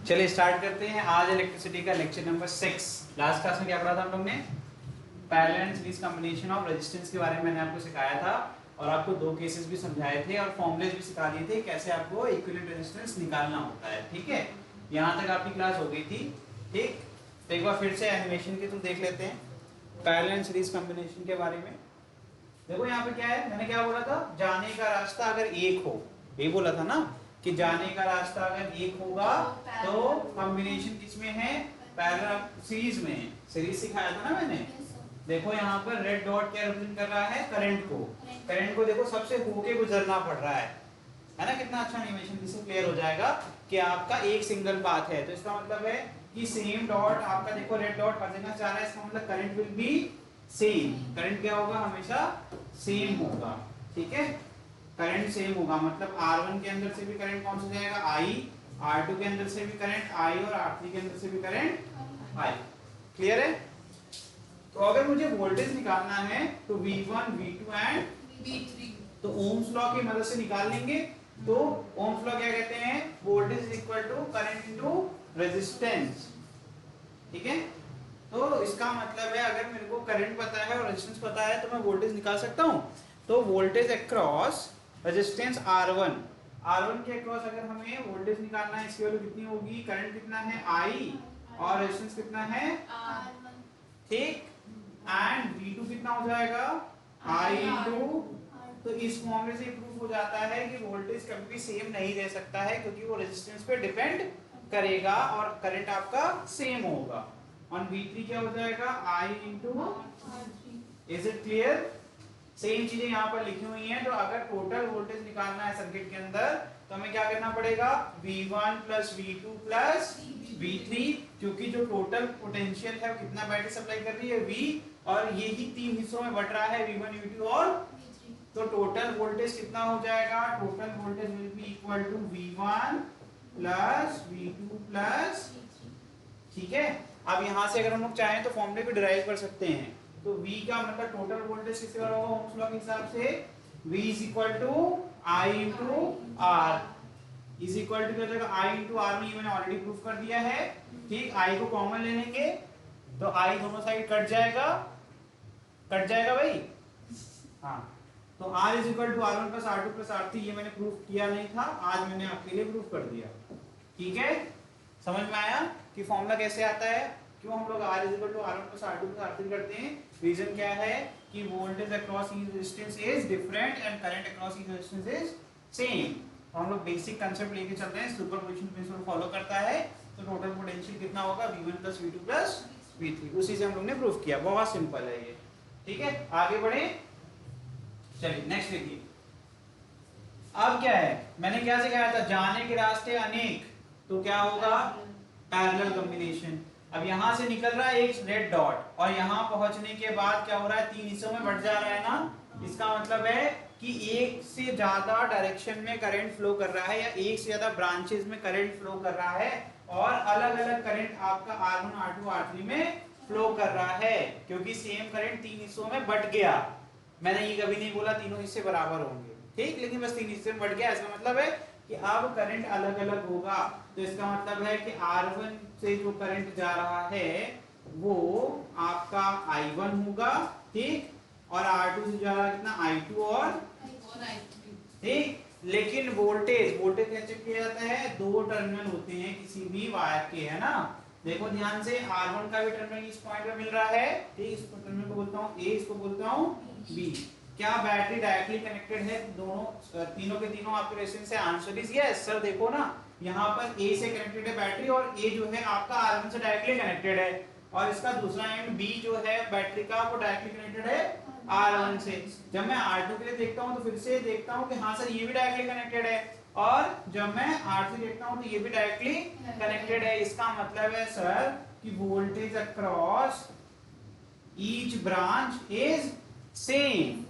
चलिए स्टार्ट करते हैं आज इलेक्ट्रिसिटी का लेक्चर नंबर 6। लास्ट क्लास में क्या पढ़ा था हम लोग ने? Parallel and series combination of resistance के बारे में मैंने आपको सिखाया था और आपको दो केसेस भी समझाए थे और फॉर्मूलेज भी सिखा दिए थे कैसे आपको इक्विवेलेंट रेजिस्टेंस निकालना होता है। ठीक है, यहाँ तक आपकी क्लास हो गई थी। ठीक, तो एक बार फिर से एनिमेशन के थ्रू देख लेते हैं पैरेलल एंड सीरीज कॉम्बिनेशन के बारे में। देखो यहाँ पे क्या है, मैंने क्या बोला था, जाने का रास्ता अगर एक हो, ये बोला था ना कि जाने का रास्ता अगर एक होगा तो कॉम्बिनेशन किसमें है? पैरेलल सीरीज में है। सीरीज सिखाया था ना मैंने। देखो यहाँ पर रेड डॉट क्या रिप्रेजेंट कर रहा है? करंट को। करंट को देखो सबसे होके गुजरना पड़ रहा है ना। कितना अच्छा एनिमेशन, जिससे क्लियर हो जाएगा कि आपका एक सिंगल पाथ है। तो इसका मतलब है कि सेम डॉट आपका, देखो रेड डॉट हर जगह जा रहा है, इसका मतलब current will be same. Current क्या होगा? हमेशा सेम होगा। ठीक है, करंट सेम होगा, मतलब R1 के अंदर से भी करंट कौन सा जाएगा? I, R2 के अंदर से भी करंट I और R3 के अंदर से भी करंट I। क्लियर है? तो अगर मुझे वोल्टेज निकालना है तो V1, V2 एंड V3 तो ओम्स लॉ की मदद से निकाल लेंगे। तो ओम्स लॉ क्या कहते हैं? Voltage is equal to current into resistance. ठीक है, तो इसका मतलब है अगर मेरे को करंट पता है और रेजिस्टेंस पता है तो मैं वोल्टेज निकाल सकता हूं। तो voltage across resistance R1, R1 के अक्रॉस अगर हमें वोल्टेज निकालना है, इसकी वैल्यू कितनी होगी? करंट कितना है? I और रेजिस्टेंस कितना है? R1। ठीक, एंड V2 कितना हो जाएगा? I into. तो इस फॉर्मूले से प्रूफ हो जाता है कि वोल्टेज कभी भी सेम नहीं रह सकता है, क्योंकि वो रेजिस्टेंस पे डिपेंड करेगा और करंट आपका सेम होगा। और V3 क्या हो जाएगा? I into. Is it clear? Same चीजें यहाँ पर लिखी हुई हैं। तो अगर टोटल वोल्टेज निकालना है सर्किट के अंदर तो हमें क्या करना पड़ेगा? V1 plus V2 plus V3, क्योंकि जो टोटल पोटेंशियल है वो कितना बैटरी सप्लाई कर रही है? V, और ये ही तीन हिस्सों में बट रहा है, V1, V2 और V3। तो टोटल वोल्टेज कितना हो जाएगा? Total voltage will be equal to V1 plus V2 plus. ठीक है, अब यहाँ से अगर हम लोग चाहें तो फॉर्मूले भी डिराइव कर सकते हैं। तो V का मतलब टोटल वोल्टेज किसके बराबर होगा ओम्स लॉ के हिसाब से? V is equal to I into R is equal to क्या हो जाएगा? I इंटू R में ये मैंने ऑलरेडी प्रूफ कर दिया है। ठीक, I को कॉमन ले लेंगे तो I दोनों साइड कट जाएगा, कट जाएगा भाई। हाँ, तो R is equal to R1 plus R2 plus R3, ये मैंने प्रूफ किया नहीं था, आज मैंने आपके लिए प्रूफ कर दिया। ठीक है, समझ में आया कि फॉर्मूला कैसे आता है? क्यों हम लोग R is equal to R1 plus R2 plus R3 करते हैं? रीजन क्या है कि voltage across each resistance is different and current across each resistance is same. तो हम लोग बेसिक कांसेप्ट लेके चल रहे हैं, सुपरपोजिशन प्रिंसिपल फॉलो करता है। तो टोटल पोटेंशियल कितना होगा? V1 plus V2 plus V3, उसी से हम लोग ने प्रूफ किया। बहुत सिंपल है ये। ठीक है, आगे बढ़े। चलिए नेक्स्ट देखिए। अब क्या है, मैंने क्या सिखाया था? जाने के रास्ते अनेक, तो क्या होगा? Parallel combination. अब यहां से निकल रहा है एक रेड डॉट और यहां पहुंचने के बाद क्या हो रहा है? तीन हिस्सों में बट जा रहा है ना। इसका मतलब है कि एक से ज्यादा डायरेक्शन में करंट फ्लो कर रहा है या एक से ज्यादा ब्रांचेस में करंट फ्लो कर रहा है और अलग अलग करंट आपका R1, R2, R3 में फ्लो कर रहा है, क्योंकि सेम करंट तीन हिस्सों में बट गया। मैंने ये कभी नहीं बोला तीनों हिस्से बराबर होंगे, ठीक, लेकिन बस तीन हिस्से में बढ़ गया। इसका मतलब है कि अब करंट अलग अलग होगा। तो इसका मतलब है कि R1 से जो करंट जा रहा है वो आपका I1 होगा, ठीक, और R2 से जा रहा है कितना? I2 और ठीक। लेकिन वोल्टेज, वोल्टेज कैसे किया जाता है? दो टर्मिनल होते हैं किसी भी वायर के, है ना। देखो ध्यान से, R1 का भी टर्मिनल इस पॉइंट पे मिल रहा है, ठीक, इस टर्मिनल को बोलता हूँ A, इसको बोलता हूँ B। क्या बैटरी डायरेक्टली कनेक्टेड है? दोनों, तीनों के तीनों आपके रेजिस्टेंस से? Answer is yes sir. देखो ना, यहाँ पर A से कनेक्टेड है बैटरी और A जो है आपका R1 से डायरेक्टली कनेक्टेड है, और इसका दूसरा एंड B जो है बैटरी का, वो डायरेक्टली कनेक्टेड है R1 से। जब मैं R2 के लिए देखता हूँ तो फिर से देखता हूँ कि हाँ सर ये भी डायरेक्टली कनेक्टेड है, और जब मैं R3 देखता हूँ तो ये भी डायरेक्टली कनेक्टेड है। इसका मतलब है सर कि voltage across each branch is same.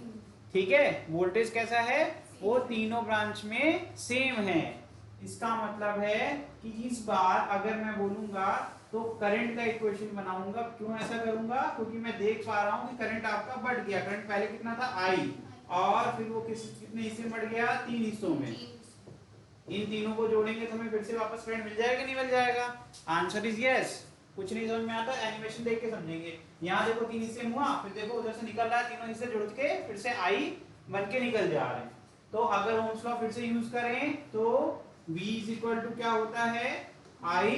ठीक है, वोल्टेज कैसा है? वो तीनों ब्रांच में सेम है। इसका मतलब है कि इस बार अगर मैं बोलूंगा तो करंट का इक्वेशन बनाऊंगा। क्यों ऐसा करूंगा? क्योंकि मैं देख पा रहा हूं कि करंट आपका बढ़ गया। करंट पहले कितना था? I, और फिर वो कितने हिस्से में बढ़ गया? तीन हिस्सों में। इन तीनों को जोड़ेंगे तो हमें फिर से वापस करंट मिल जाएगा नहीं मिल जाएगा? Answer is yes. कुछ नहीं समझ में आता, एनिमेशन देख के समझेंगे। यहाँ देखो 3 हिस्से हुआ, फिर देखो उधर से निकल रहा है, तीनों हिस्से जुड़ के फिर से आई बन के निकल जा रहे हैं। तो अगर ओम्स लॉ फिर से यूज करें तो V इज इक्वल टू क्या होता है? I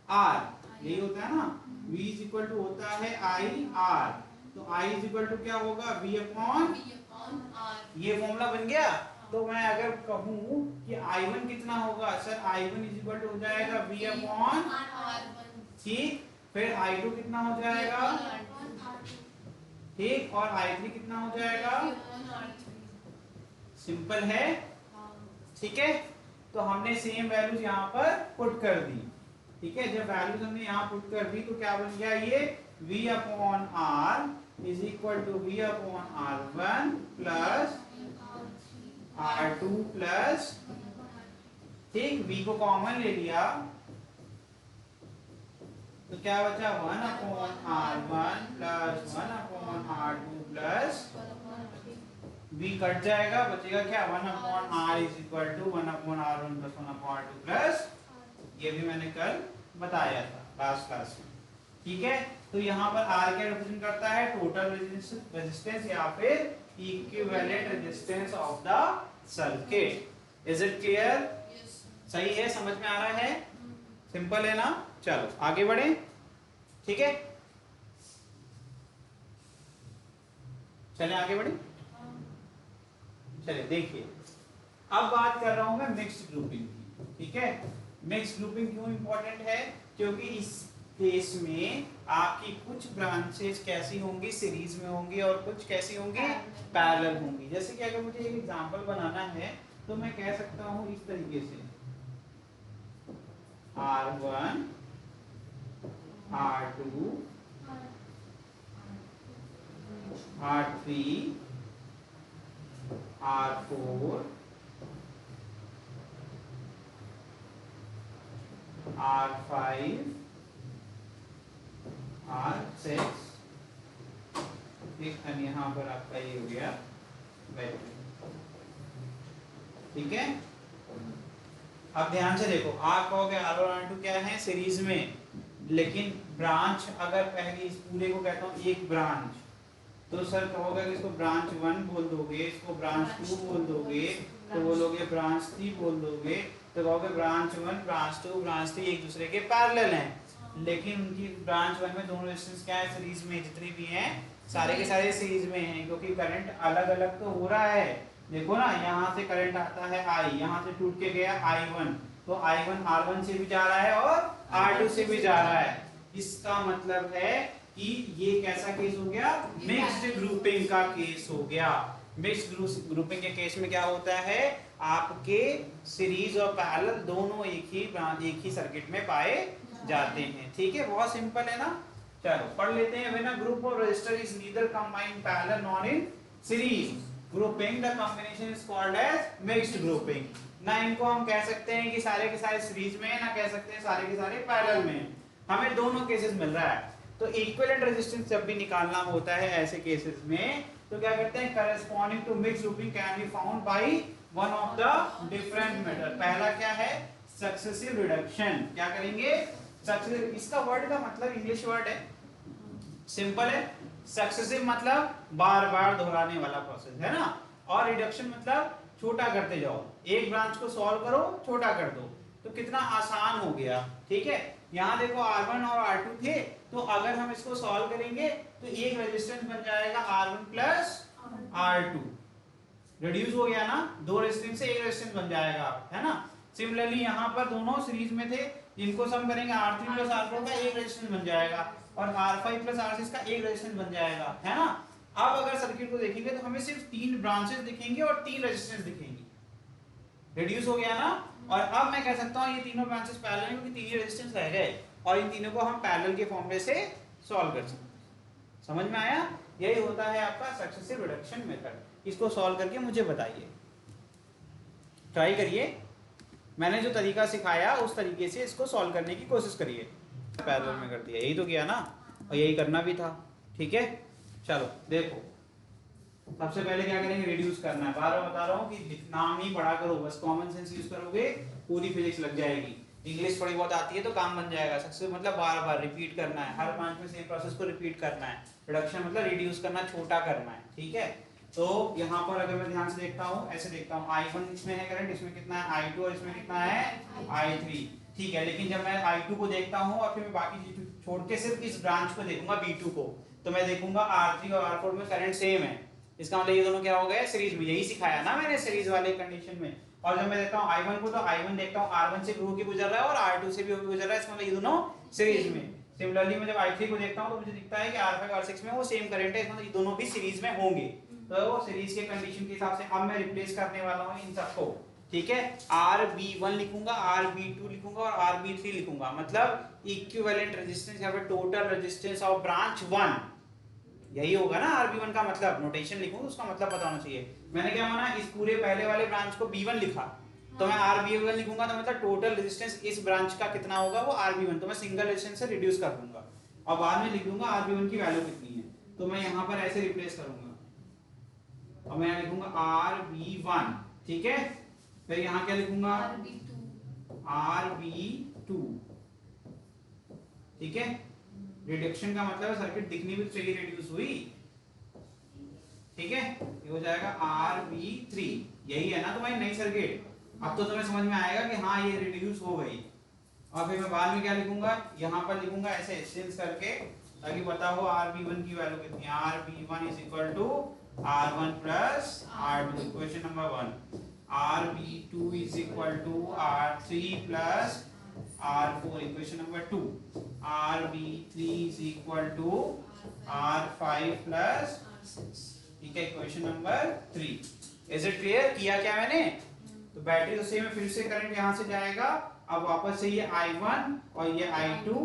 R, यही होता है ना? V इज इक्वल टू होता है I R, तो I इज इक्वल टू क्या होगा? V upon R। ये फॉर्मूला बन गया। तो मैं अगर कहूँ कि I1 कितना होगा, sir I1 is equal to हो जाएगा V अपॉन R1, ठीक। फिर I2 कितना हो जाएगा, ठीक, और I3 कितना हो जाएगा? सिंपल है, ठीक है। तो हमने सेम वैल्यूज यहाँ पर पुट कर दी, ठीक है। जब वैल्यूज हमने यहाँ पुट कर दी तो क्या बन गया? ये V upon R is equal to V upon R1 plus R2 plus, ठीक, V को कॉमन ले लिया तो क्या बचा? 1 upon R1 plus 1 upon R2 plus V cut जाएगा, बचेगा क्या? 1 upon R is equal to 1 upon R1 plus 1 upon R2 plus, ये भी मैंने कल बताया था लास्ट क्लास में, ठीक है। तो यहाँ पर R क्या रिप्रेजेंट करता है? टोटल रेजिस्टेंस या फिर equivalent resistance of the circuit. Is it clear? सही है, समझ में आ रहा है? सिंपल है ना? चलो आगे बढ़े, ठीक है, चले आगे बढ़े। चलिए देखिए, अब बात कर रहा हूं मैं मिक्स्ड ग्रुपिंग की, ठीक है। मिक्स्ड ग्रुपिंग क्यों इंपॉर्टेंट है? क्योंकि इस केस में आपकी कुछ ब्रांचेस कैसी होंगी? सीरीज में होंगी, और कुछ कैसी होंगी? पैरेलल होंगी। जैसे कि अगर मुझे एक एग्जांपल बनाना है तो मैं कह सकता हूं इस तरीके से, R1 R2 R3 R4 R5 R6, ठीक है। यहाँ पर आपका ये हो गया वैल्यू, ठीक है। अब ध्यान से देखो, आप कहोगे R1 R2 क्या है? सीरीज में, लेकिन ब्रांच अगर पहली इस पूरे को कहता हूँ एक ब्रांच, तो सर कहोगे कि इसको ब्रांच 1 बोल दोगे, इसको ब्रांच 2 बोल दोगे, तो बोलोगे ब्रांच 3 बोल दोगे, तो कहोगे ब्रांच 1 ब्रांच 2 ब्रांच 3 एक दूसरे के पैरेलल हैं, लेकिन उनकी ब्रांच 1 में दोनों रेजिस्टेंस क्या है? सीरीज में, जितनी भी हैं सारे के सारे सीरीज में हैं, क्योंकि करंट अलग अलग तो हो रहा है। देखो ना, यहाँ से करंट आता है I, यहाँ से टूट के गया I1, तो I1 R1 से भी जा रहा है और R2 से भी जा रहा है। इसका मतलब है कि ये कैसा केस हो गया? मिक्स्ड ग्रुपिंग का केस हो गया। मिक्स्ड ग्रुपिंग के केस में क्या होता है? आपके सीरीज और पैरेलल दोनों एक ही सर्किट में पाए जाते हैं, ठीक है। बहुत सिंपल है ना? चलो पढ़ लेते हैं। When a group of resistor is neither combined parallel nor in series grouping, the combination is called as mixed grouping. ना इनको हम कह सकते हैं कि सारे के सारे सीरीज में है, ना कह सकते हैं सारे के सारे पैरेलल में है, हमें दोनों केसेस मिल रहा है। तो इक्विवेलेंट रेजिस्टेंस जब भी निकालना होता है ऐसे केसेस में, तो क्या करते हैं? Corresponding to mixed grouping can be found by one of the different method. पहला क्या है? Successive reduction. क्या करेंगे? सक्सेसिव, इसका वर्ड का मतलब इंग्लिश वर्ड है, सिंपल है। सक्सेसिव मतलब बार बार दोहराने वाला प्रोसेस है ना, और रिडक्शन मतलब छोटा करते जाओ, एक ब्रांच को सॉल्व करो, छोटा कर दो, तो कितना आसान हो गया, ठीक है। यहाँ देखो R1 और R2 थे, तो अगर हम इसको सॉल्व करेंगे तो एक रेजिस्टेंस बन जाएगा R1 प्लस R2, रिड्यूस हो गया ना, दो रेजिस्टेंस से एक रेजिस्टेंस बन जाएगा, है ना। सिमिलरली यहाँ पर दोनों सीरीज में थे, इनको सम करेंगे R3 प्लस R4 का एक रेजिस्टेंस बन जाएगा, और R5 प्लस R6 का एक रेजिस्टेंस बन जाएगा, है ना। अब अगर सर्किट को देखेंगे तो हमें सिर्फ 3 ब्रांचेस दिखेंगे और 3 रेजिस्टेंस दिखेंगी, रिड्यूस हो गया ना। और अब मैं कह सकता हूँ ये तीनों ब्रांचेस पैरेलल हैं, क्योंकि 3 ही रेजिस्टेंस रह गए, और इन तीनों को हम पैरेलल के फॉर्मूले से सॉल्व कर सकते हैं। समझ में आया? यही होता है आपका सक्सेसिव रिडक्शन मेथड। इसको सॉल्व करके मुझे बताइए, ट्राई करिए, मैंने जो तरीका सिखाया उस तरीके से इसको सॉल्व करने की कोशिश करिए। पैरेलल में कर दिया, यही तो किया ना, और यही करना भी था, ठीक है। चलो देखो, सबसे पहले क्या करेंगे, रिड्यूस करना है। बार बार बता रहा हूँ कि नाम ही पढ़ा करो, बस कॉमन सेंस यूज करोगे पूरी फिजिक्स लग जाएगी। इंग्लिश थोड़ी बहुत आती है तो काम बन जाएगा। सक्सेस मतलब बार बार रिपीट करना है, हर ब्रांच में सेम प्रोसेस को रिपीट करना है। रिडक्शन मतलब रिड्यूस करना, छोटा करना है, ठीक है। तो यहाँ पर अगर मैं ध्यान से देखता हूँ, ऐसे देखता हूँ, I1 इसमें है करंट, इसमें कितना है I2 और इसमें कितना है I3, ठीक है। लेकिन जब मैं I2 को देखता हूँ और फिर मैं बाकी चीज छोड़ के सिर्फ इस ब्रांच को देखूंगा B2 को, तो मैं देखूंगा R3 और R4 में करंट सेम है। इसका मतलब ये दोनों क्या हो गए, सीरीज में। यही सिखाया ना मैंने सीरीज वाले कंडीशन में। और जब मैं देखता हूँ I1 को, तो I1 देखता हूँ R1 से भी होके गुजर रहा है और R2 से भी होके गुजर रहा है, इसका मतलब ये दोनों सीरीज में। सिमिलरली मैं जब I3 को देखता हूँ तो मुझे दिखता है कि R5 R6 में वो सेम करंट है, इसका मतलब ये दोनों भी सीरीज में होंगे। तो सीरीज के कंडीशन के हिसाब से अब मैं रिप्लेस करने वाला हूँ इन सबको, ठीक है। RB1 लिखूंगा, RB2 लिखूंगा और RB3 लिखूंगा, मतलब इक्विवेलेंट रेजिस्टेंस या फिर टोटल रेजिस्टेंस ऑफ ब्रांच 1, यही होगा ना RB1 का मतलब। नोटेशन लिखूंगा उसका मतलब पता होना चाहिए। मैंने क्या माना, इस पूरे पहले वाले ब्रांच को B1 लिखा, तो मैं RB1 लिखूंगा, तो मतलब टोटल रेजिस्टेंस इस ब्रांच का कितना होगा, वो RB1, तो मैं सिंगल रेजिस्टेंस से रिड्यूस कर दूंगा और बाद में लिख दूंगा RB1 की वैल्यू कितनी है। तो मैं यहाँ पर ऐसे रिप्लेस करूंगा और मैं लिखूंगा RB1, ठीक है। फिर यहाँ क्या लिखूंगा, RB2, ठीक है। रिडक्शन का मतलब सर्किट दिखनी भी तो चाहिए रिड्यूस हुई, ठीक है। ये हो जाएगा RB3, यही है ना तुम्हारी नई सर्किट। अब तो तुम्हें समझ में आएगा कि हाँ ये रिड्यूस हो गई। और फिर मैं बाद में क्या लिखूंगा, यहाँ पर लिखूंगा ऐसे चेंज करके, ताकि पता हो RB1 की वैल्यू कितनी है। RB1 is equal to R1 plus R2, equation number 1। RB2 is equal to R3 plus R4, equation number 2। RB3 is equal to R5 plus, ठीक है, equation number 3। Is it clear? किया क्या मैंने? तो battery तो same है, फिर से करंट यहां से जाएगा, अब वापस से ये I1 और ये I2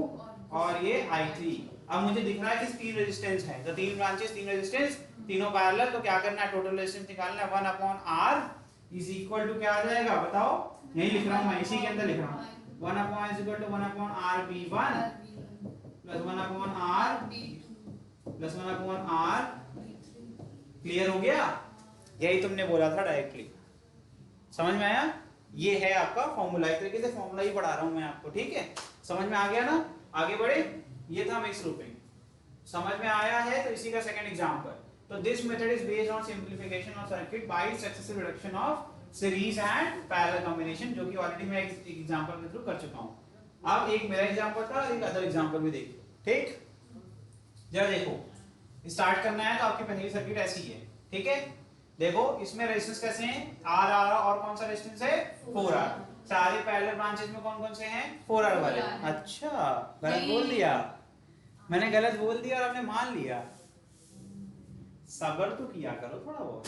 और ये I3। अब मुझे दिख रहा है कि तीन रेजिस्टेंस है, तो तीन ब्रांचेस, तीन रेजिस्टेंस, तीनों पैरेलल, तो क्या करना है, टोटल रेजिस्टेंस निकालना है। 1/R इज इक्वल टू क्या आ जाएगा बताओ, यही लिख रहा हूं मैं, इसी के अंदर लिख रहा हूं। 1/R is equal to 1/RB1 plus 1/R plus 1/R। Clear हो गया? यही तुमने बोला था डायरेक्टली, समझ में आया? ये है आपका फॉर्मूला, एक तरीके से फॉर्मूला ही पढ़ा रहा हूं मैं आपको, ठीक है। समझ में आ गया ना? आगे बढ़े। ये था मिक्स ग्रुपिंग, समझ में आया है? तो इसी का सेकंड एग्जांपल। तो this method is based on simplification of circuit by successive reduction of series and parallel combination, जो कि ऑलरेडी मैं एक एग्जांपल के थ्रू कर चुका हूं। अब एक मेरा एग्जांपल था, एक अदर एग्जांपल भी देखिए, ठीक। जरा देखो, स्टार्ट करना है तो आपकी पहली सर्किट ऐसी है, ठीक है। देखो इसमें रेजिस्टेंस कैसे हैं, R और कौन सा रेजिस्टेंस है, 4R। सारे पैरेलल ब्रांचेस में कौन कौन से हैं, 4R वाले। अच्छा, गलत बोल दिया मैंने, गलत बोल दिया और आपने मान लिया। सब्र तो किया करो थोड़ा बहुत।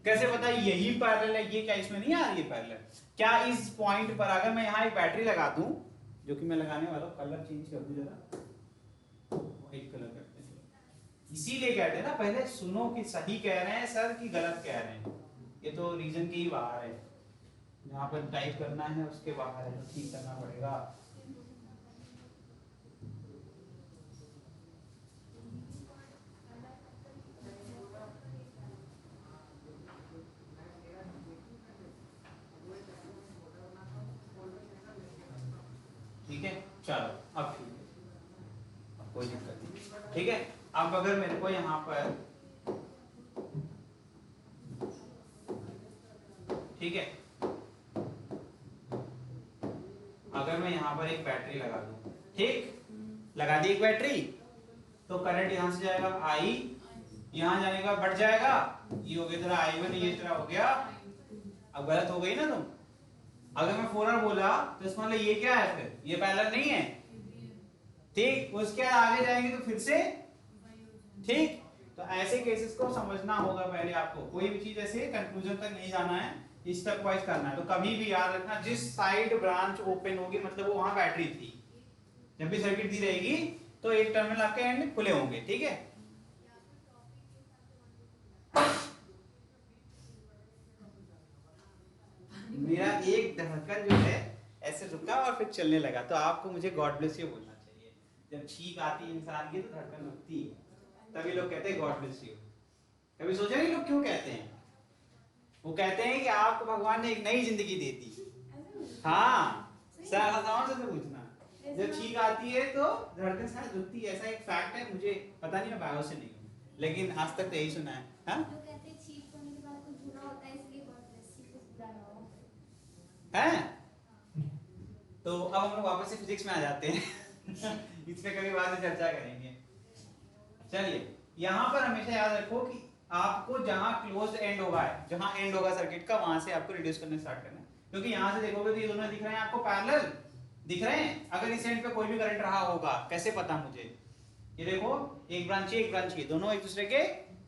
कैसे पता यही पैरेलल है, ये क्या इसमें नहीं आ रही है पैरेलल? क्या इस पॉइंट पर अगर मैं यहाँ एक बैटरी लगा दूं, जो कि मैं लगाने वाला हूं, कलर चेंज कर दूं जरा, व्हाइट कलर करते हैं, इसीलिए कहते हैं ना पहले सुनो कि सही कह रहे हैं सर कि गलत कह रहे हैं। ये तो रीजन के ही बाहर है, यहाँ पर टाइप करना है उसके बाहर है, तो ठीक करना पड़ेगा। ठीक है, चलो अब ठीक है, अब कोई दिक्कत नहीं, ठीक है। अब अगर मेरे को यहाँ पर, ठीक है, अगर मैं यहाँ पर एक बैटरी लगा दूं, ठीक, लगा दी एक बैटरी, तो करंट यहाँ से जाएगा I, यहाँ जाने का बढ़ जाएगा, ये हो गया तेरा I1, ये तेरा हो गया। अब गलत हो गई ना तुम, अगर मैं 4R बोला तो इसका मतलब ये क्या है, फिर ये पैरेलल नहीं है, ठीक। उसके आगे जाएंगे तो फिर से, ठीक। तो ऐसे केसेस को समझना होगा पहले आपको, कोई भी चीज ऐसे कंक्लूजन तक नहीं जाना है, स्टेप वाइज करना है। तो कभी भी याद रखना, जिस साइड ब्रांच ओपन होगी मतलब वो वहां बैटरी थी, जब भी सर्किट दी रहेगी तो एक टर्मिनल आपके एंड खुले होंगे, ठीक है। मेरा एक धड़कन जो है ऐसे रुका और फिर चलने लगा, तो आपको मुझे गॉड ब्लेस यू बोलना चाहिए। जब छींक आती है इंसान की तो धड़कन रुकती है, तभी लोग कहते हैं गॉड ब्लेस यू। कभी सोचा नहीं लोग क्यों कहते हैं? वो कहते हैं कि आपको भगवान ने एक नई जिंदगी दे दी। हाँ, से तो पूछना, जब छींक आती है तो धड़कन शायद रुकती है, ऐसा एक फैक्ट है, मुझे पता नहीं, मैं बायो से नहीं हूँ, लेकिन आज तक तो यही सुना है। हाँ, जो कहते हैं छींक होने के बाद कुछ बुरा होता है, इसलिए कुछ बुरा ना हो। हैं? तो अब हम लोग वापस से फिजिक्स में आ जाते हैं। इस पे कभी बाद में चर्चा करेंगे। चलिए, यहाँ पर हमेशा याद रखो कि आपको जहां क्लोज्ड एंड होगा, जहां एंड होगा सर्किट का, वहां से आपको रिड्यूस करने स्टार्ट करना है, क्योंकि यहां से देखोगे तो ये दोनों दिख रहे हैं आपको पैरेलल दिख रहे हैं। अगर इस एंड पे कोई भी करंट रहा होगा, कैसे पता मुझे? ये देखो, एक ब्रांच है, एक ब्रांच है, दोनों एक दूसरे के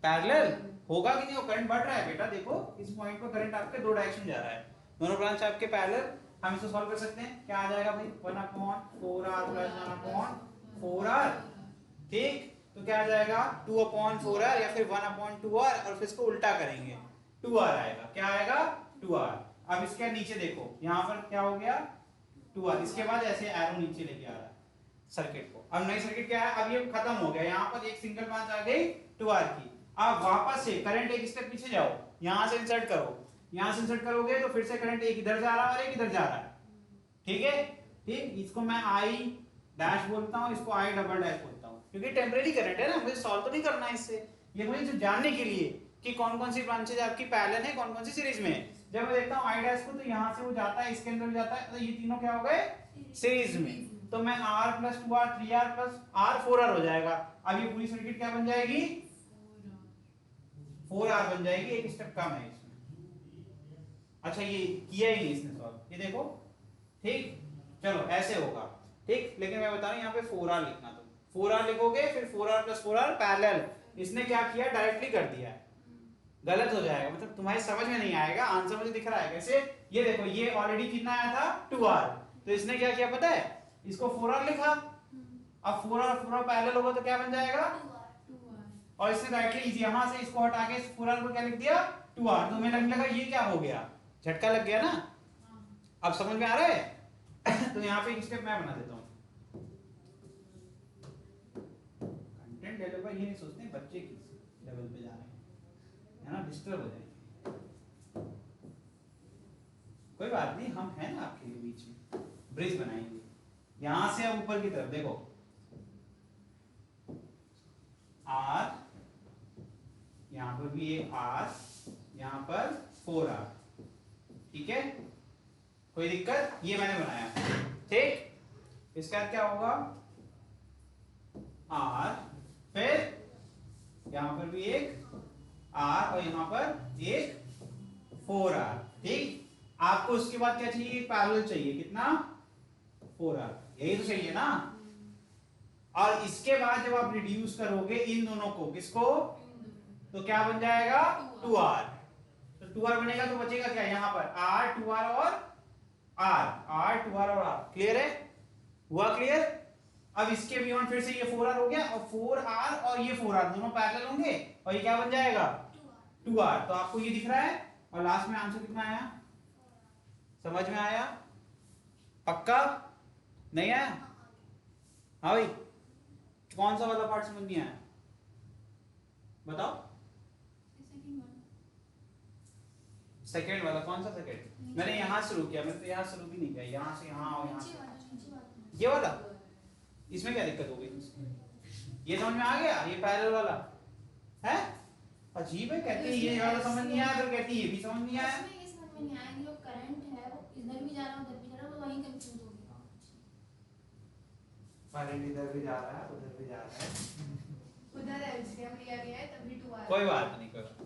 पैरेलल होगा कि नहीं? वो करंट बढ़ रहा है बेटा, देखो इस पॉइंट पर करंट आपके दो डायरेक्शन जा रहा है, दोनों ब्रांच आपके पैरेलल। हम इसको सॉल्व कर सकते हैं, क्या आ जाएगा भाई? 1/4r + 1/4r, ठीक? तो क्या आ जाएगा? 2/4r या फिर 1/2r, और फिर इसको उल्टा करेंगे 2r आएगा। क्या आएगा? 2r। अब इसके नीचे देखो, यहाँ पर क्या हो गया? 2r। इसके बाद ऐसे एरो नीचे लेके आ रहा है सर्किट को। अब नई सर्किट क्या है? अब ये खत्म हो गया, यहाँ पर एक सिंगल ब्रांच आ गई 2r की। अब वापस से करंट एक स्टेप पीछे जाओ, यहाँ से इंसर्ट करो, यहाँ से इंसर्ट करोगे तो फिर से करंट एक इधर जा रहा है और एक इधर जा रहा है, ठीक है? ठीक, इसको मैं I डैश बोलता हूँ, इसको I डबल डैश बोलता हूँ, क्योंकि टेम्परेरी करंट है ना, मुझे सॉल्व तो नहीं करना है इससे, ये मुझे जो जानने के लिए कि कौन कौन सी ब्रांचेज आपकी पैरेलल है, कौन कौन सी सीरीज में है। जब मैं देखता हूँ I डैश को, तो यहाँ से वो जाता है, इसके अंदर भी जाता है, तो ये तीनों क्या हो गए? सीरीज में। तो मैं R + 2R 3R + R 4R हो जाएगा। अब ये पूरी सर्किट क्या बन जाएगी? 4R बन जाएगी, एक स्टेप कम है इसमें। अच्छा, ये किया ही नहीं इसने सॉल्व, ये देखो, ठीक? चलो ऐसे होगा, ठीक? लेकिन मैं बता रहा हूं यहाँ पे 4R लिखना, तो 4R लिखोगे, फिर 4R + 4R पैरेलल। इसने क्या किया? डायरेक्टली कर दिया है, गलत हो जाएगा, मतलब तुम्हारी समझ में नहीं आएगा। आंसर मुझे दिख रहा है कैसे? ये देखो, ये ऑलरेडी कितना आया था? 2R, तो इसने क्या किया पता है? इसको 4R लिखा। अब 4R पैरेलल होगा तो क्या बन जाएगा? 2R। और इसने डायरेक्टली यहां से इसको हटा के 4R को क्या लिख दिया? 2R। तो मुझे लगने लगा ये क्या हो गया, झटका लग गया ना। अब समझ में आ रहा है? तो यहाँ पे एक स्टेप मैं बना देता हूँ। कंटेंट डेवलपर ये नहीं सोचते बच्चे किस लेवल पे जा रहे हैं, है ना, डिस्टर्ब हो जाएंगे। कोई बात नहीं, हम हैं ना आपके लिए, बीच में ब्रिज बनाएंगे। यहां से अब ऊपर की तरफ देखो, R, यहां पर भी एक R, यहां पर 4R, ठीक है? कोई दिक्कत? ये मैंने बनाया, ठीक? इसका अर्थ क्या होगा? R, फिर यहां पर भी एक R और यहां पर एक 4R, ठीक? आपको उसके बाद क्या चाहिए? पैरेलल चाहिए, कितना? 4R, यही तो चाहिए ना। और इसके बाद जब आप रिड्यूस करोगे इन दोनों को, किसको? तो क्या बन जाएगा? 2R। तो 2R बनेगा तो बचेगा क्या यहाँ पर? R, 2R और R, 2R और R। क्लियर है? हुआ क्लियर? अब इसके बियॉन्ड फिर से ये 4R हो गया, और 4R और ये 4R दोनों पैरेलल होंगे, और ये क्या बन जाएगा? 2R। तो आपको ये दिख रहा है, और लास्ट में आंसर कितना आया? समझ में आया? पक्का? नहीं आया? हाँ भाई, कौन सा वाला पार्ट समझ नहीं आया? बताओ। सेकेंड वाला कौन सा? सेकेंड मैंने यहां शुरू किया, मैंने तो यहां शुरू भी नहीं किया, यहां से यहां और यहां से ये वाला। इसमें क्या दिक्कत हो गई? ये समझ में आ गया? ये पैरेलल वाला है, अजीब है, कहते हैं ये वाला समझ नहीं आया, फिर कहती है ये भी समझ नहीं आया। इसमें ये समझ में नहीं आया कि जो करंट है वो इधर भी जा रहा है उधर भी जा रहा है, वो वहीं कंफ्यूज हो गया। करंट इधर भी जा रहा है उधर भी जा रहा है, उधर एलसीएम लिया गया है तभी 2R। कोई बात नहीं, कोई बात।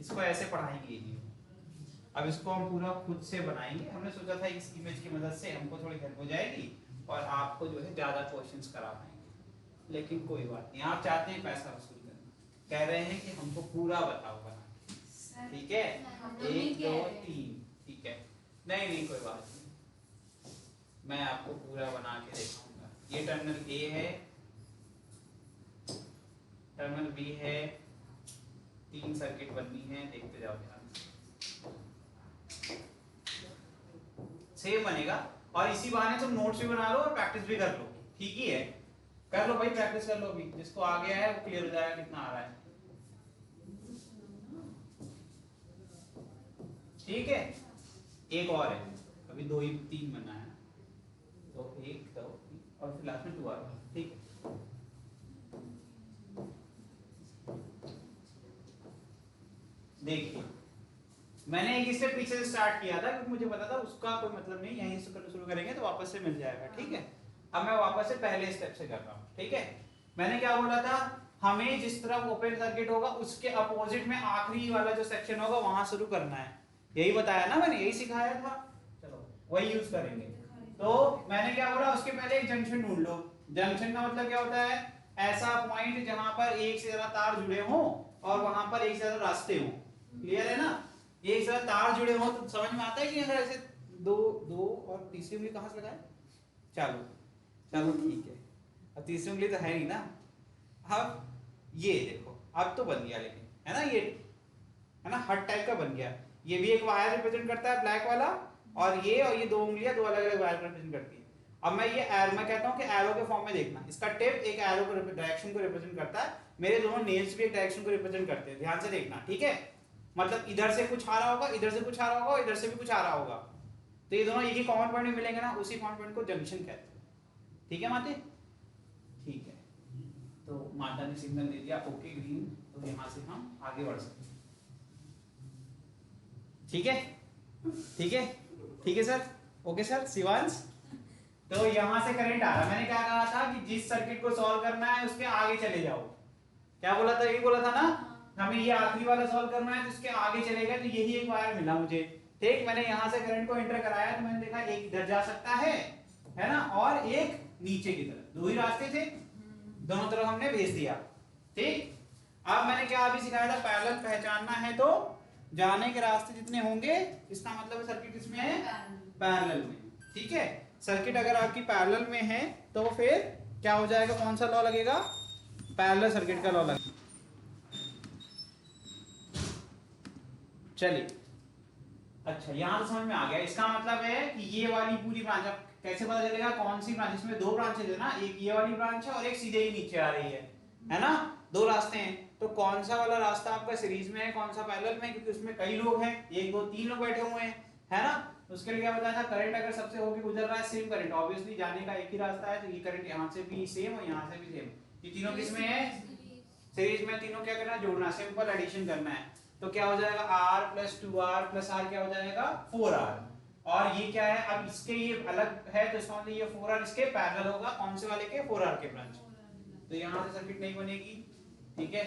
इसको ऐसे पढ़ाएंगे ही। अब इसको हम पूरा खुद से बनाएंगे, हमने सोचा था इस इमेज की मदद से हमको थोड़ी हेल्प हो जाएगी और आपको जो है ज्यादा क्वेश्चंस करा पाएंगे। लेकिन कोई बात नहीं, आप चाहते हैं पैसा वसूल करना, कह रहे हैं कि हमको पूरा बताओ बना के, ठीक है? 1 2 3, ठीक है? नहीं नहीं कोई बात नहीं, मैं आपको पूरा बना के दिखाऊंगा। ये टर्मिनल A है, टर्मिनल B है, 3 सर्किट बननी है, देखते जाओ ध्यान से। सेम बनेगा, और इसी बहाने तुम नोट्स भी बना लो और प्रैक्टिस भी कर लो, ठीक ही है? कर लो भाई, प्रैक्टिस कर लो, भी जिसको आ गया है वो क्लियर हो जाएगा कितना आ रहा है। ठीक है, एक और है, अभी 2 ही 3 बना है, तो 1 2 और फिर लास्ट में 2 आ गया, ठीक है। देखिए मैंने एक स्टेप पीछे से स्टार्ट किया था क्योंकि मुझे पता था उसका कोई मतलब नहीं, यहीं से शुरू करेंगे तो वापस से मिल जाएगा, ठीक है। अब मैं वापस से पहले स्टेप से कर रहा हूँ, ठीक है। मैंने क्या बोला था, हमें जिस तरफ ओपन सर्किट होगा उसके अपोजिट में आखिरी वाला जो सेक्शन होगा वहां शुरू करना है, यही बताया ना मैंने, यही सिखाया था, चलो वही यूज करेंगे। तो मैंने क्या बोला, उसके पहले एक जंक्शन ढूंढ लो। जंक्शन का मतलब क्या होता है, ऐसा पॉइंट जहां पर एक से ज्यादा तार जुड़े हों और वहां पर एक से ज्यादा रास्ते हों, क्लियर है ना। एक से ज्यादा तार जुड़े हों तो समझ में आता है कि अगर ऐसे दो दो और तीसरी उंगली कहां से लगाए, चलो चलो ठीक है, अब तीसरी उंगली तो है ही ना। अब ये देखो अब तो बन गया, लेकिन है ना, ये है ना हट टाइप का बन गया। ये भी एक वायर रिप्रेजेंट करता है ब्लैक वाला, और ये 2 उंगलियां 2 अलग अलग वायर रिप्रेजेंट करती है। अब मैं ये एरो, मैं कहता हूं कि एरो के फॉर्म में देखना, इसका टिप एक एरो को डायरेक्शन को रिप्रेजेंट करता है, मेरे दोनों नेल्स भी एक डायरेक्शन को रिप्रेजेंट करते हैं, ध्यान से देखना, ठीक है। मतलब इधर से कुछ आ रहा होगा, इधर से कुछ आ रहा होगा, इधर से भी कुछ आ रहा होगा, तो ये दोनों एक ही कॉमन पॉइंट में मिलेंगे ना, उसी कॉमन पॉइंट को जंक्शन कहते हैं, ठीक है माते, ठीक है। तो माता ने सिग्नल दे दिया ओके ग्रीन, तो यहां से हम आगे बढ़ सकते हैं, ठीक है ठीक है ठीक है सर, ओके सर शिवांश। तो यहां से करंट आ रहा, मैंने क्या कहा था कि जिस सर्किट को सॉल्व करना है उसके आगे चले जाओ, क्या बोला था, यही बोला था ना, हमें ये आखिरी वाला सॉल्व करना है तो उसके आगे चलेगा, तो यही एक वायर मिला मुझे, ठीक। मैंने यहां से करंट को एंटर कराया तो मैंने देखा एक इधर जा सकता है ना, और एक नीचे की तरफ, 2 ही रास्ते थे, दोनों तरफ हमने भेज दिया, ठीक। अब मैंने क्या अभी सिखाया था, पैरेलल पहचानना है तो जाने के रास्ते जितने होंगे, इसका मतलब सर्किट इसमें है पैरेलल में, ठीक है। सर्किट अगर आपकी पैरेलल में है तो फिर क्या हो जाएगा, कौन सा लॉ लगेगा, पैरेलल सर्किट का लॉ लगेगा। चलिए अच्छा, यहां तो समझ में आ गया, इसका मतलब है कि ये वाली पूरी ब्रांच, अब कैसे पता चलेगा कौन सी ब्रांच, इसमें 2 ब्रांचेज है ना, एक ये वाली ब्रांच है और एक सीधे ही नीचे आ रही है ना, 2 रास्ते हैं, तो कौन सा वाला रास्ता आपका सीरीज में है, कौन सा पैरेलल में, क्योंकि उसमें कई लोग हैं, 1 2 3 लोग बैठे हुए हैं, है ना। उसके लिए क्या बताया था, करंट अगर सबसे होके गुजर रहा है सेम करंट, ऑब्वियसली जाने का एक ही रास्ता है, तो ये करंट यहां से भी सेम और यहां से भी सेम, ये तीनों किसमें है, सीरीज में, तीनों क्या करना है, जोड़ना, सिंपल एडिशन करना है, तो क्या हो जाएगा r + 2r + r क्या हो जाएगा 4r, और ये क्या है, अब इसके ये अलग है तो इसका मतलब ये 4r इसके पैरेलल होगा, कौन से वाले के, 4r के ब्रांच, तो यहां से सर्किट नहीं बनेगी, ठीक है।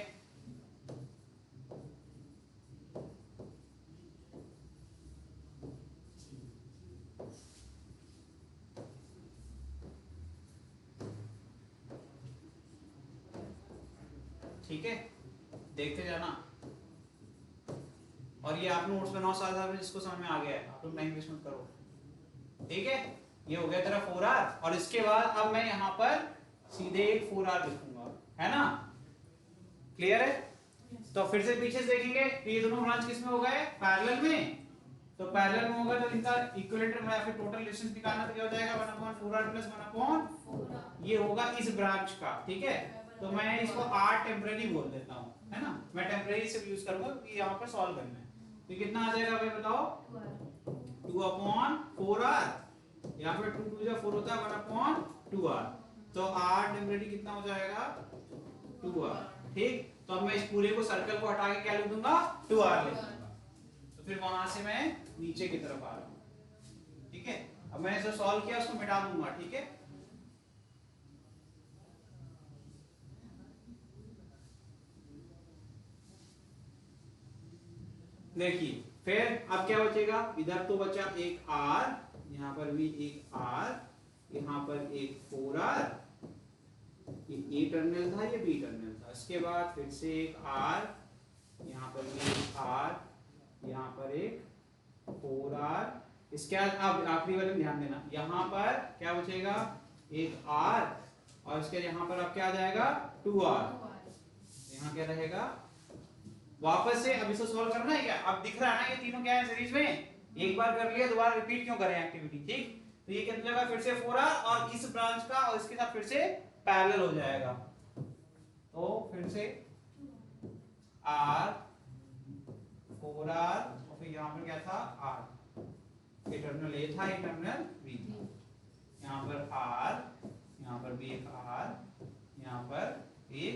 ठीक है, देखते जाना, और ये आप नोट्स बनाओ साथ साथ में, जिसको समझ में आ गया है आप लोग टाइम वेस्ट मत करो, ठीक है। ये हो गया तेरा 4r, और इसके बाद अब मैं यहाँ पर सीधे एक 4r लिखूंगा, है ना, क्लियर है। तो फिर से पीछे से देखेंगे, तो ये दोनों ब्रांच किस में हो गए, पैरेलल में, तो पैरेलल में होगा तो इनका इक्विवेलेंट या फिर टोटल रेजिस्टेंस निकालना, तो क्या हो जाएगा 1/4r + 1/4, ये होगा इस ब्रांच का, ठीक है। तो मैं इसको r टेम्परेरी बोल देता हूँ, है ना, मैं टेम्परेरी से यूज करूंगा क्योंकि यहाँ पर सॉल्व करना है, तो कितना आ जाएगा भाई बताओ, 2/4r, या फिर 2 2 4 होता है 1/2r, तो r टेम्परेरी कितना हो जाएगा 2r, ठीक। तो अब मैं इस पूरे को सर्कल को हटा के क्या लिख दूंगा, 2r लिख दूंगा, तो फिर वहां से मैं नीचे की तरफ आ रहा हूं, ठीक है। अब मैंने जो सॉल्व किया उसको मिटा दूंगा, ठीक है। देखिए फिर अब क्या बचेगा, इधर तो बचा एक r, यहाँ पर भी एक r, यहाँ पर एक 4r, ये A टर्मिनल था, ये B टर्मिनल था, इसके बाद फिर से एक r, यहाँ पर भी एक r, यहाँ पर एक 4r, इसके बाद अब आखिरी वाले में ध्यान देना, यहाँ पर क्या बचेगा, एक r, और इसके यहाँ पर अब क्या आ जाएगा 2r, यहाँ क्या रहेगा, वापस से अब इसको सॉल्व करना है क्या, अब दिख रहा है ना ये तीनों क्या है सीरीज में, एक बार कर लिया दोबारा रिपीट क्यों करें एक्टिविटी, ठीक। तो ये कितना जगह फिर से 4r, और इस ब्रांच का और इसके साथ फिर से पैरेलल हो जाएगा, तो फिर से r 4R और फिर यहाँ पर क्या था R, ये टर्मिनल A था, ये टर्मिनल B था, यहाँ पर R, यहाँ पर भी एक R, यहाँ पर एक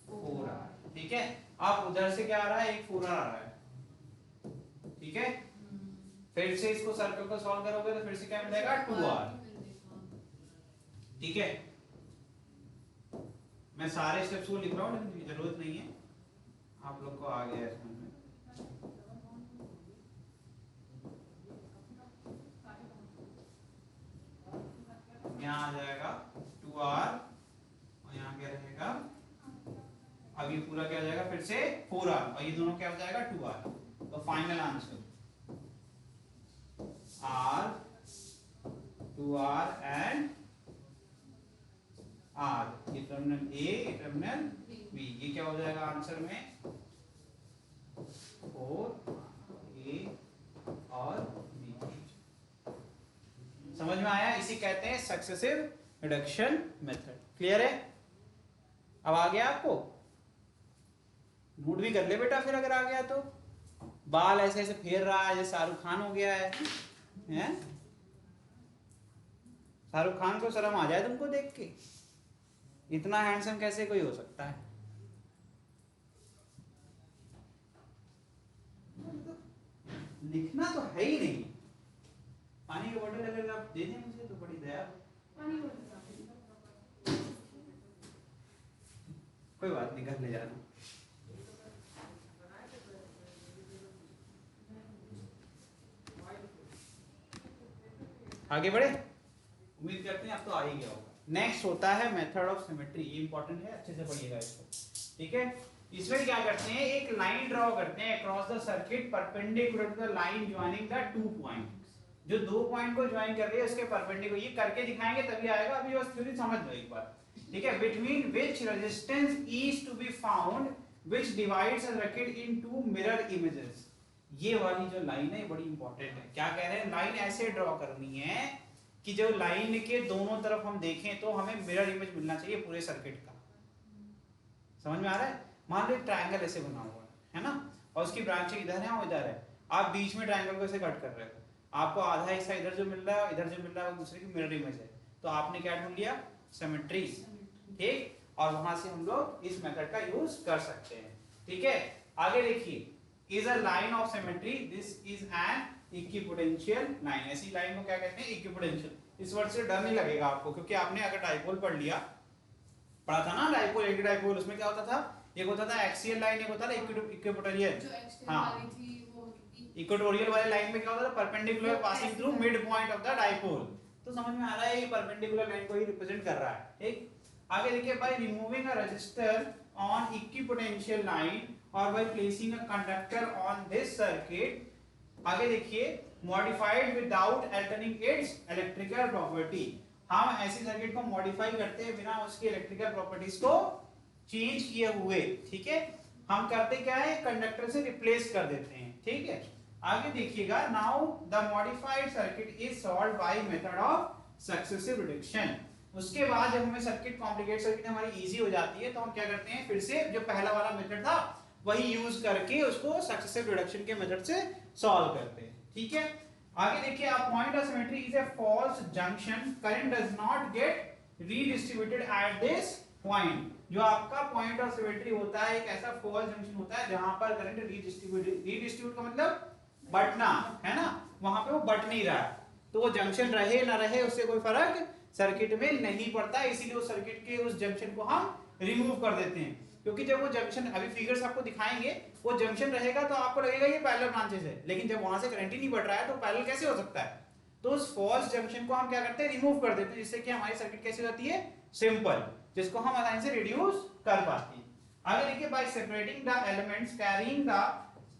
4R, ठीक है। अब उधर से क्या आ रहा है, एक 4R आ रहा है, ठीक है। फिर से इसको सर्कल को सॉल्व करोगे तो फिर से क्या मिलेगा 2R, ठीक है। मैं सारे स्टेप्स को लिख रहा हूँ लेकिन जरूरत नहीं है, आप लोग को आ गया है समझ में। यहाँ आ जाएगा 2R और यहाँ क्या रहेगा, अब ये पूरा क्या हो जाएगा फिर से 4R और ये दोनों क्या हो जाएगा 2R। तो final answer R, 2R and R, ये टर्मिनल A, ये टर्मिनल B, ये क्या हो जाएगा आंसर में 4A और B। समझ में आया, इसी कहते हैं सक्सेसिव रिडक्शन मेथड। क्लियर है, अब आ गया आपको, नोट भी कर ले बेटा फिर अगर आ गया तो। बाल ऐसे ऐसे फेर रहा है जैसे शाहरुख खान हो गया है, हैं? शाहरुख खान को शर्म आ जाए तुमको देख के, इतना हैंडसम कैसे कोई हो सकता है। लिखना तो है ही नहीं। पानी की बोतल अगर आप दे दें मुझे तो बड़ी दया। कोई बात नहीं, घर ले जाना। आगे बढ़े, उम्मीद करते हैं अब तो आ ही गया होगा। नेक्स्ट होता है मेथड ऑफ सिमेट्री, ये इंपॉर्टेंट है, अच्छे से पढ़िएगा इसको, ठीक है। इसमें क्या करते हैं, एक लाइन ड्रॉ करते हैं across the circuit perpendicular to the line joining the 2 points. जो 2 पॉइंट को ज्वाइन कर रही है उसके परपेंडिकुलर, ये करके दिखाएंगे तभी आएगा, अभी बस थ्योरी समझ लो एक बार, ठीक है। Between which resistance is to be found which divides a circuit in 2 mirror images. ये वाली जो लाइन है ये बड़ी इंपॉर्टेंट है। क्या कह रहे हैं, लाइन ऐसे ड्रॉ करनी है कि जो लाइन के दोनों तरफ हम देखें तो हमें मिरर इमेज मिलना चाहिए पूरे सर्किट का। समझ में आ रहा है, मान लो ट्रायंगल ऐसे बना हुआ है ना, और उसकी ब्रांचें इधर है और इधर है, आप बीच में ट्रायंगल को ऐसे कट कर रहे हो, आपको आधा हिस्सा इधर जो मिल रहा है इधर जो मिल रहा है वो दूसरे की मिरर इमेज है, तो आपने क्या ढूंढ लिया, सिमेट्री, ठीक। और वहां से हम लोग इस मेथड का यूज कर सकते हैं, ठीक है। आगे देखिए, is a line of symmetry, this is an equipotential line. ऐसी लाइन को क्या कहते हैं, इक्विपोटेंशियल। इस वर्ड से डर नहीं लगेगा आपको, क्योंकि आपने अगर डाइपोल पढ़ लिया, पढ़ा था ना डाइपोल, एक डाइपोल, उसमें क्या होता था, एक होता था एक्सियल लाइन, एक होता था इक्विपोटेंशियल। हाँ, इक्वेटोरियल वाले लाइन में क्या होता था, perpendicular passing through mid point of the dipole. तो समझ में आ रहा है, ये परपेंडिकुलर लाइन को ही रिप्रेजेंट कर रहा है, ठीक। आगे देखिए, by removing a resistor on equipotential line और by placing a conductor on this circuit, आगे देखिए, modified without altering its electrical property. हम ऐसे सर्किट को मॉडिफाई करते हैं बिना उसकी इलेक्ट्रिकल प्रॉपर्टीज को चेंज किए हुए, ठीक है। हम करते क्या है, कंडक्टर से रिप्लेस कर देते हैं, ठीक है। आगे देखिएगा, now the modified circuit is solved by method of successive reduction. उसके बाद जब हमें सर्किट कॉम्प्लिकेट सर्किट हमारी इजी हो जाती है तो हम क्या करते हैं, फिर से जो पहला वाला मेथड था वही यूज करके उसको सक्सेसिव रिडक्शन के मेथड से सॉल्व करते हैं, ठीक है। आगे देखिए, a point of symmetry is a false junction, current does not get redistributed at this point. जो आपका पॉइंट ऑफ सिमेट्री होता है एक ऐसा फॉल्स जंक्शन होता है जहां पर करंट रीडिस्ट्रीब्यूट का मतलब बटना है ना, वहां पे वो बट नहीं रहा है, तो वो जंक्शन रहे ना रहे उससे कोई फर्क सर्किट में नहीं पड़ता, इसीलिए उस सर्किट के उस जंक्शन को हम रिमूव कर देते हैं। क्योंकि जब वो जंक्शन, अभी फिगर्स आपको दिखाएंगे, वो जंक्शन रहेगा तो आपको लगेगा ये पैरेलल ब्रांचेस है, लेकिन जब वहां से करंट ही नहीं बढ़ रहा है तो पैरेलल कैसे हो सकता है। तो उस फॉल्स जंक्शन को हम क्या करते हैं, रिमूव कर देते हैं, जिससे कि हमारी सर्किट कैसी हो जाती है, सिंपल, जिसको हम आसानी से रिड्यूस कर पाते हैं। आगे देखिए, by separating the elements carrying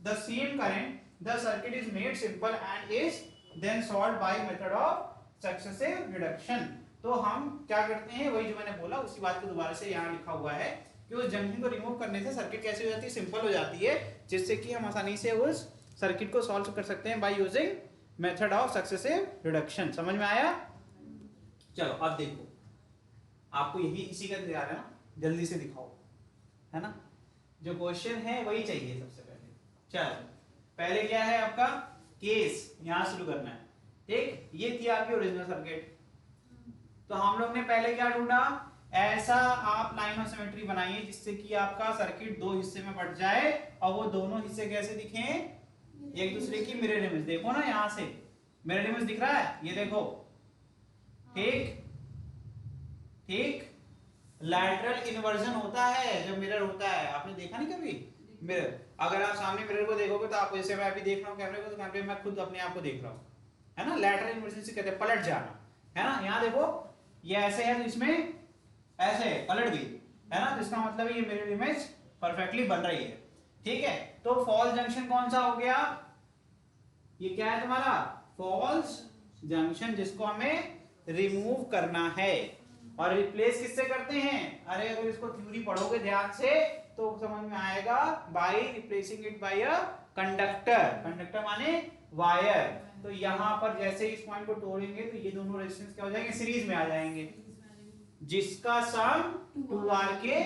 the same current the circuit is made simple and is then solved by method of successive reduction. तो हम क्या करते हैं, वही जो मैंने बोला उसी बात को दोबारा से यहाँ लिखा हुआ है कि उस जंक्शन को रिमूव करने से सर्किट कैसे हो जाती है, सिंपल हो जाती है, जिससे कि हम आसानी से उस सर्किट को सॉल्व कर सकते हैं by using method of successive reduction. समझ में आया? चलो अब देखो, आपको यही इसी का तैयार है ना, जल्दी से दिखाओ, है ना, जो क्वेश्चन है वही चाहिए सबसे पहले। चलो पहले क्या है आपका केस, यहां शुरू करना है, ठीक। ये थी आपकी ओरिजिनल सर्किट। तो हम लोग ने पहले क्या ढूंढा, ऐसा आप लाइन ऑफ सिमेट्री बनाइए जिससे कि आपका सर्किट दो हिस्से में बट जाए और वो दोनों हिस्से कैसे दिखें, एक दूसरे की मिरर इमेज। देखो ना यहां से मिरर इमेज दिख रहा है, ये देखो, ठीक ठीक। लैटरल इन्वर्जन होता है जब मिरर होता है, आपने देखा नहीं कभी मिरर? अगर आप सामने मिरर को देखोगे तो आपको, जैसे मैं अभी देख रहा हूँ कैमरे को, तो कैमरे में मैं खुद अपने आप को देख रहा हूँ, है ना। लैटरल इन्वर्जन से कहते हैं पलट जाना, है ना। यहाँ देखो ये ऐसे है तो इसमें ऐसे पलट गई, है ना। तो इसका मतलब है ये मिरर इमेज परफेक्टली बन रही है, ठीक है। तो फॉल्स जंक्शन कौन सा हो गया, ये क्या है तुम्हारा फॉल्स जंक्शन, जिसको हमें रिमूव करना है। और रिप्लेस किससे करते हैं, अरे अगर इसको थ्योरी पढ़ोगे ध्यान से तो समझ में आएगा, by replacing it by a conductor. Conductor माने वायर। तो यहां पर जैसे इस पॉइंट को तोड़ेंगे तो ये दोनों रेजिस्टेंस क्या हो जाएंगे, सीरीज में आ जाएंगे, जिसका सम 2R के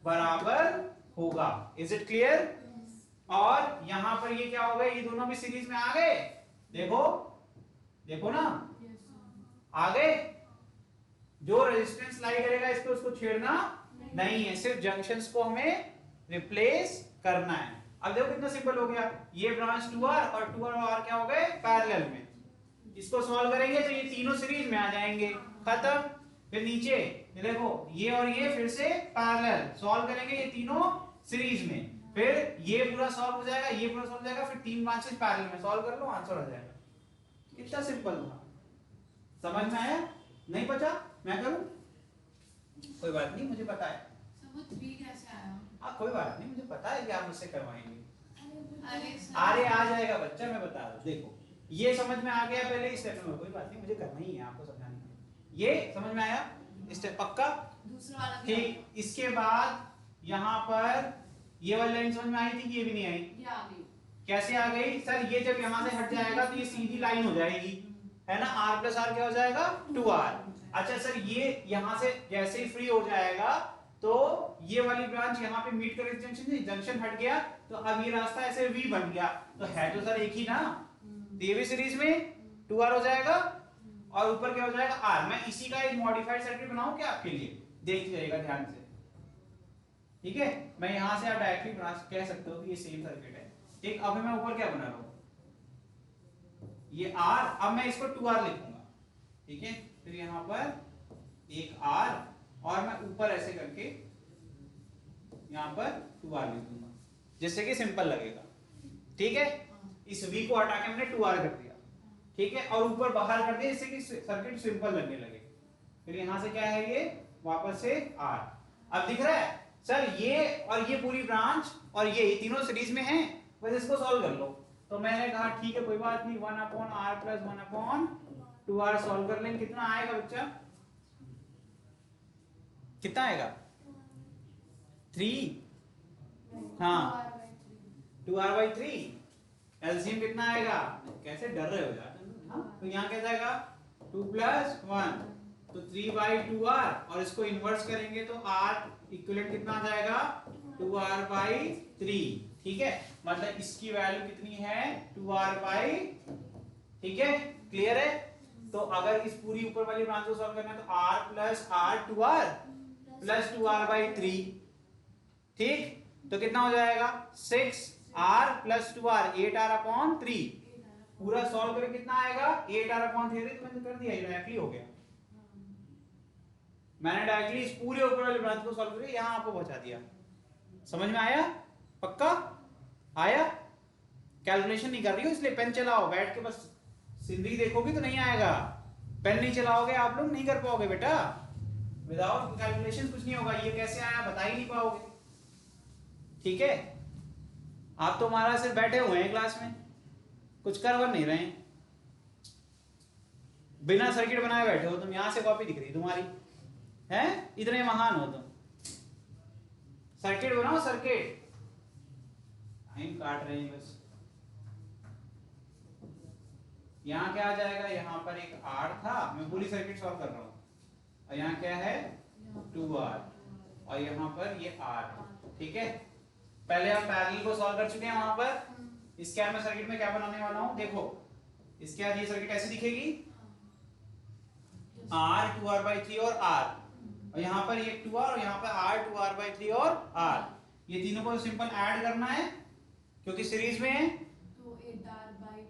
बराबर होगा। Is it clear? और यहां पर ये क्या हो गए, ये दोनों भी सीरीज में आ गए, देखो देखो ना, आ गए। जो रेजिस्टेंस लाई करेगा इस पे उसको छेड़ना नहीं है, सिर्फ जंक्शंस को हमें रिप्लेस करना है। अब देखो कितना सिंपल हो गया, ये ब्रांच 2R और 2R और R क्या हो गए पैरेलल में। इसको सॉल्व करेंगे तो ये तीनों सीरीज में आ जाएंगे, खत्म। फिर नीचे ये देखो, ये और ये फिर से पैरेलल, सॉल्व करेंगे ये तीनों सीरीज में, फिर ये पूरा सॉल्व हो जाएगा, ये पूरा सॉल्व हो जाएगा, फिर तीन ब्रांचेस पैरेलल में, सॉल्व कर लो आंसर आ जाएगा। कितना सिंपल था, समझ में आया? नहीं पता मैं करूं? कोई बात नहीं, मुझे पता है। समझ 3 कैसे आया? हाँ कोई बात नहीं, मुझे पता है कि आप मुझसे करवाएंगे। अरे आ जाएगा बच्चा, मैं बता रहा हूँ। देखो ये समझ में आ गया पहले इस स्टेप में, कोई बात नहीं, मुझे करना ही है, आपको समझाना है। ये समझ में आया स्टेप पक्का? दूसरा वाला ठीक। इसके बाद यहाँ पर ये वाली लाइन समझ में आई थी कि ये भी नहीं आई? ये आ गई। कैसे आ गई सर? ये जब यहाँ से हट जाएगा तो ये सीधी लाइन हो जाएगी, है ना। R प्लस R क्या हो जाएगा 2R। अच्छा सर ये यहाँ से जैसे ही फ्री हो जाएगा तो ये वाली ब्रांच यहाँ पे मीट कर जंक्शन, जंक्शन हट गया तो अब ये रास्ता ऐसे V बन गया, तो है तो सर एक ही ना, तो ये भी सीरीज में 2R हो जाएगा और ऊपर क्या हो जाएगा R। मैं इसी का एक मॉडिफाइड सर्किट बनाऊं क्या आपके लिए, देख जाइएगा ध्यान से, ठीक है। मैं यहां से आप डायरेक्टली कह सकते हो कि ये सेम सर्किट है, ठीक। अब मैं ऊपर क्या बना रहा हूं, ये R, अब मैं इसको 2R लिखूंगा, ठीक है। फिर यहां पर एक R और मैं ऊपर ऐसे करके यहां पर 2R लिख दूंगा, जिससे कि सिंपल लगेगा, ठीक है। इस V को हटा के हमने 2R कर दिया, ठीक है, और ऊपर बाहर कर दिया जिससे कि सर्किट सिंपल लगने लगे। फिर यहां से क्या है, ये वापस से R। अब दिख रहा है सर ये और ये पूरी ब्रांच और ये तीनों सीरीज में हैं, बस इसको सॉल्व कर लो। तो मैंने कहा ठीक है कोई बात नहीं, 1/R प्लस 1/2R सॉल्व कर लेंगे। कितना आएगा बच्चा, कितना आएगा 3, हाँ 2R/3। एलसीएम कितना आएगा, कैसे डर रहे हो यार, हाँ? तो यहाँ क्या जाएगा 2 + 1 तो 3/2R, और इसको इन्वर्स करेंगे तो R इक्विवेलेंट कितना आ जाएगा 2R/3, ठीक है। मतलब इसकी वैल्यू कितनी है 2R/, ठीक है, क्लियर है। तो अगर इस पूरी ऊपर वाली ब्रांच को सॉल्व करना है तो R + R 2R + 2R/3, ठीक। तो कितना हो जाएगा 6R + 2R 8R/3। पूरा सॉल्व करके कितना आएगा 8R/3, तो मैंने कर दिया, ये डायरेक्टली हो गया। मैंने डायरेक्टली इस पूरे ऊपर वाली ब्रांच को सॉल्व करके यहां आपको पहुंचा दिया। समझ में आया, पक्का आया? कैलकुलेशन नहीं कर रही हो इसलिए पेन चलाओ, बैठ के बस सिंदगी देखोगे तो नहीं आएगा, पेन नहीं चलाओगे आप लोग नहीं कर पाओगे बेटा, विदाउट कैलकुलेशन कुछ नहीं होगा। ये कैसे आया बता ही नहीं पाओगे, ठीक है। आप तो हमारा सिर्फ बैठे हुए हैं क्लास में, कुछ कर नहीं रहे हैं, बिना सर्किट बनाए बैठे हो तुम। यहां से कॉपी दिख रही तुम्हारी है, इतने महान हो तुम। सर्किट बनाओ सर्किट, टाइम काट रहे हैं बस। यहां क्या आ जाएगा, यहां पर एक R था, मैं पूरी सर्किट सॉल्व कर रहा हूं, और यहां क्या है 2R और यहां पर ये R, ठीक है। पहले हम पैरेलल को सॉल्व कर चुके हैं वहां पर, इसके बाद मैं सर्किट में क्या बनाने वाला हूं, देखो इसके बाद ये सर्किट ऐसे दिखेगी, R 2R/3 और R, और यहाँ पर ये 2R और यहाँ पर R 2R/3 और R, ये तीनों को सिंपल ऐड करना है क्योंकि सीरीज में है, तो 8R/3 आ जाएगा।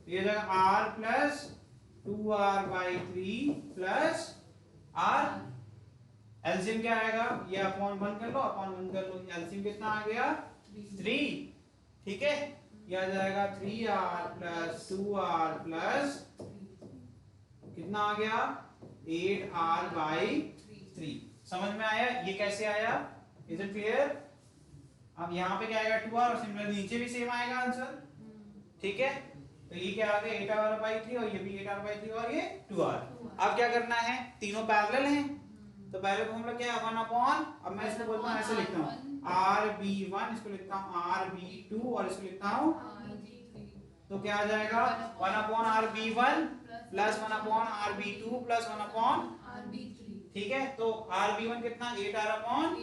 ये जगह R plus 2R/3 plus R, LCM क्या आएगा, ये अपॉन 1 कर लो, अपॉन 1 कर लो, एलसीएम कितना आ गया 3, ठीक है, ये आ जाएगा 3R प्लस 2R प्लस कितना आ गया 8R/3। समझ में आया ये कैसे आया, इज इट क्लियर? अब यहाँ पे क्या आएगा 2R और सिमिलरली नीचे भी सेम आएगा आंसर, ठीक है, तो ये क्या आ गया 8R/3 और ये भी 8R/3 और ये 2R। अब क्या करना है, तीनों पैरेलल हैं, तो पहले फॉर्मूला क्या है 1 अपॉन, अब मैं इसको बोलता हूँ ऐसे लिखता हूँ RB1, इसको लिखता हूँ RB2 और इसको लिखता हूँ, तो क्या आ जाएगा 1 upon RB1 plus 1 upon RB2 plus 1 upon RB3, ठीक है, तो RB1 कितना 8R अपॉन,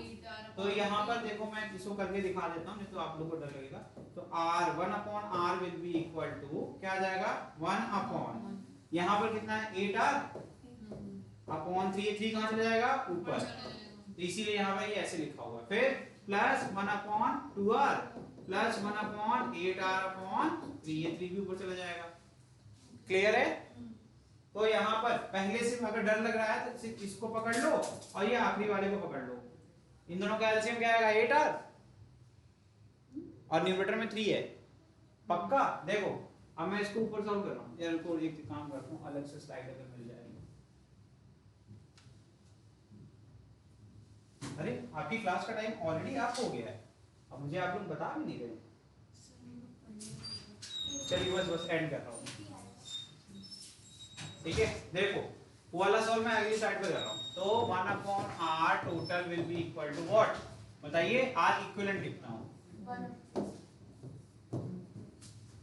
तो यहाँ पर देखो मैं इसको करके दिखा देता हूँ नहीं तो आप लोग को डर लगेगा, तो R1 upon R will be equal to क्या आ जाएगा 1 अपॉन, यहाँ पर कितना है 8R अपॉन 3 कहाँ चला जाएगा ऊपर, तो इसीलिए यहाँ पर ये ऐसे लिखा हुआ है, फिर plus 1 upon 2R plus 1 upon 8R upon 3, ये 3 भी ऊपर चला जाएगा, क्लियर है? तो यहाँ पर पहले से अगर डर लग रहा है तो सिर्फ इसको पकड़ लो और ये आखिरी वाले को पकड़ लो, इन दोनों का एलसीएम क्या आएगा 8R और न्यूमरेटर में 3 है, पक्का? देखो अब मैं इसको ऊपर सॉल्व कर रहा हूँ, यार को एक काम करता हूँ अलग से स्लाइड अगर मिल जाएगी, अरे आपकी क्लास का टाइम ऑलरेडी आप हो गया है, अब मुझे आप लोग बता भी नहीं रहे, चलिए बस एंड कर रहा हूँ, ठीक है, देखो वो वाला सॉल्व मैं अगली साइड पे कर रहा हूँ, तो 1 upon R total will be equal to what, बताइए, R इक्विवेलेंट लिखता हूँ,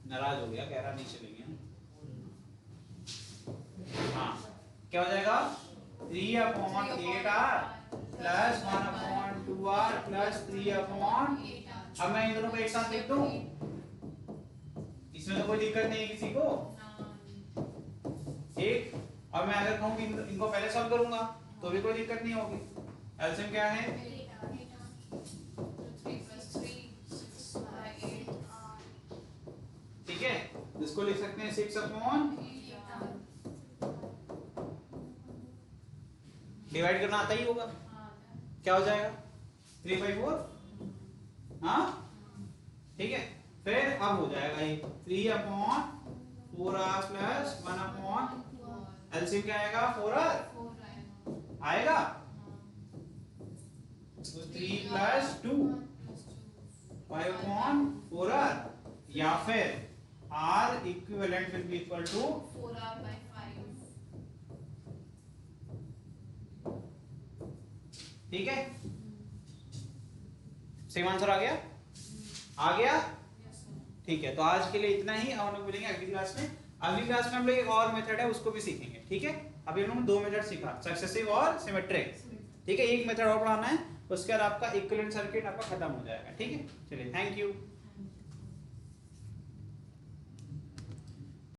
नाराज हो गया, कह रहा नहीं चलेंगे, हाँ क्या हो जाएगा 3 upon 8R plus 1 upon 2R plus 3 upon, अब मैं इन दोनों को एक साथ लिख दूं, इसमें तो कोई दिक्कत नहीं है किसी को, ठीक, और मैं अगर कहूं कि इनको पहले सॉल्व करूंगा तो भी कोई दिक्कत नहीं होगी, एलसीएम क्या है 3 ठीक है, इसको लिख सकते हैं 6 अपॉन, डिवाइड करना आता ही होगा, क्या हो जाएगा 3/4, हाँ ठीक है, फिर अब हो जाएगा ये 3 upon 4R plus 1 upon, LCM क्या आएगा 4R आएगा, तो 3 प्लस 2 5 अपॉन 4R, या फिर R equivalent will be equal to 4R/5, ठीक है, सेम आंसर आ गया, आ गया, ठीक है, तो आज के लिए इतना ही, अब हम लोग मिलेंगे अगली क्लास में, अगली क्लास में हम लोग एक और मेथड है उसको भी सीखेंगे, ठीक है, अभी हम लोग 2 मेथड सीखा, सक्सेसिव और सिमेट्रिक, ठीक है, एक मेथड और पढ़ाना है, उसके बाद आपका इक्विवेलेंट सर्किट आपका खत्म हो जाएगा, ठीक है, चलिए थैंक यू।